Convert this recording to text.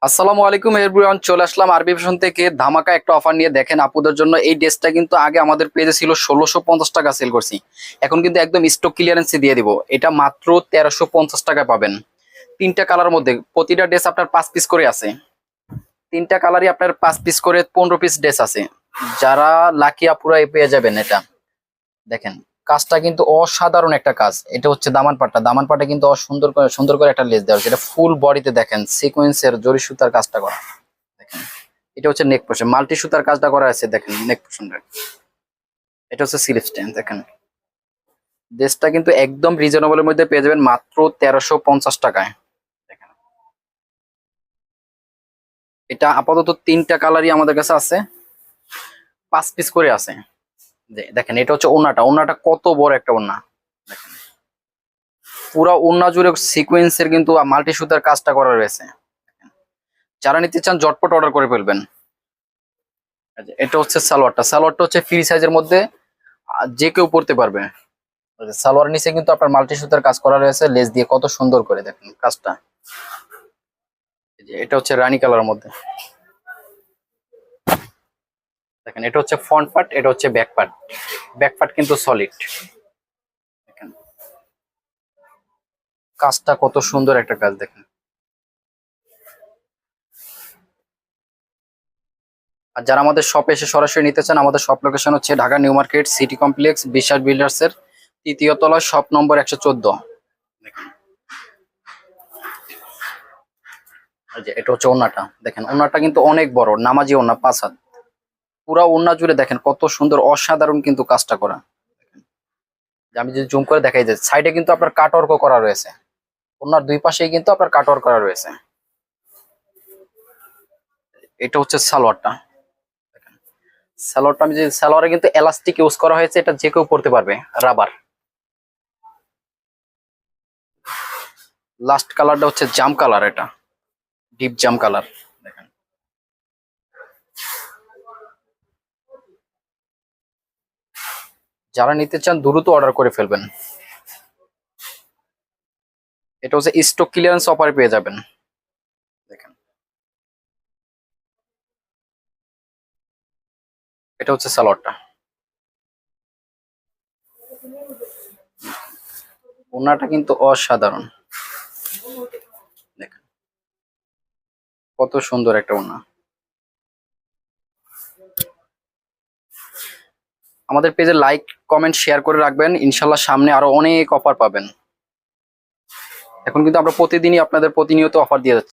আসসালামু আলাইকুম এভরিওয়ান, চলে আসলাম আরবি ফ্যাশন থেকে ধামাকা একটা অফার নিয়ে। দেখেন আপুদের জন্য এই ড্রেসটা কিন্তু আগে আমাদের পেজে ছিল 1650 টাকা সেল করছি, এখন কিন্তু একদম স্টক ক্লিয়ারেন্সে দিয়ে দিব। এটা মাত্র 1350 টাকায় পাবেন। তিনটা কালার মধ্যে প্রতিটা ড্রেস আপনার 5 পিস করে আছে। তিনটা কালারই আপনার 5 পিস করে 15 পিস ড্রেস আছে। যারা লাকি আপুরা পেয়ে যাবেন এটা। দেখেন কাজটা কিন্তু অসাধারণ একটা কাজ। এটা হচ্ছে দামান পাটটা কিন্তু সুন্দর করে একটা লেস দেওয়া হয়েছে। এটা ফুল বডিতে দেখেন সিকোয়েন্সের জরি সুতার কাজটা করা। দেখেন এটা হচ্ছে নেক পোর্শন, মাল্টি সুতার কাজটা করা আছে। দেখেন নেক পোর্শনটা, এটা হচ্ছে স্লিভ স্ট্যান্ড। দেখেন ড্রেসটা কিন্তু একদম রিজনেবলের মধ্যে পেয়ে যাবেন মাত্র 1350 টাকায়। দেখেন এটা আপাতত তিনটা কালারই আমাদের কাছে আছে, 5 পিস করে আছে। দেখেন এটা হচ্ছে ওড়নাটা কত বড় একটা ওড়না। দেখেন পুরা ওড়না জুড়ে সিকোয়েন্সের কিন্তু মাল্টি সুতার কাজটা করা রয়েছে। যারা নিতে চান ঝটপট অর্ডার করে ফেলবেন। এটা হচ্ছে সালোয়ারটা হচ্ছে ফ্রি সাইজের মধ্যে, যে কেউ পরতে পারবে। সালোয়ার নিচে কিন্তু আপনার মাল্টি সুতার কাজ করা রয়েছে লেস দিয়ে, কত সুন্দর করে দেখেন কাজটা। এটা হচ্ছে রানী কালারের মধ্যে। দেখেন এটা হচ্ছে ফ্রন্ট পার্ট, এটা হচ্ছে ব্যাক পার্ট কিন্তু সলিড। দেখেন কাজটা কত সুন্দর একটা কাজ। দেখেন আর যারা আমাদের শপে এসে সরাসরি নিতে চান, আমাদের শপ লোকেশন হচ্ছে Dhaka new market city complex বিশ্বাস বিল্ডার্স এর 3য় তলা, শপ নম্বর 114। এটা হচ্ছে ওড়নাটা। দেখেন ওড়নাটা কিন্তু অনেক বড়, নামাজি ওড়না 5 হাত। পুরা ওড়না জুড়ে দেখেন কত সুন্দর অসাধারণ কিন্তু কাজটা করা। যে আমি যদি জুম করে দেখাই যে সাইডে কিন্তু আপনার কাটওয়ার্ক করা রয়েছে, ওড়নার দুই পাশেই কিন্তু আপনার কাটওয়ার্ক করা রয়েছে। এটা হচ্ছে সালোয়ারটা। সালোয়ারটা আমি যে সালোয়ারে কিন্তু এলাস্টিক ইউজ করা হয়েছে, এটা যে কেউ পরতে পারবে, রাবার। লাস্ট কালারটা হচ্ছে জাম কালার, এটা ডিপ জাম কালার। দেখেন যারা নিতে চান দ্রুত অর্ডার করে ফেলবেন। এটা হচ্ছে স্টক ক্লিয়ারেন্স অফারে পেয়ে যাবেন। দেখেন এটা হচ্ছে সালোয়ারটা। ওড়নাটা কিন্তু অসাধারণ। দেখেন কত সুন্দর একটা ওড়না। আমাদের পেজে লাইক কমেন্ট শেয়ার করে রাখবেন, ইনশাল্লাহ সামনে আরো অনেক অফার পাবেন। এখন কিন্তু আমরা প্রতিদিনই আপনাদের প্রতিনিয়ত অফার দিয়ে যাচ্ছি।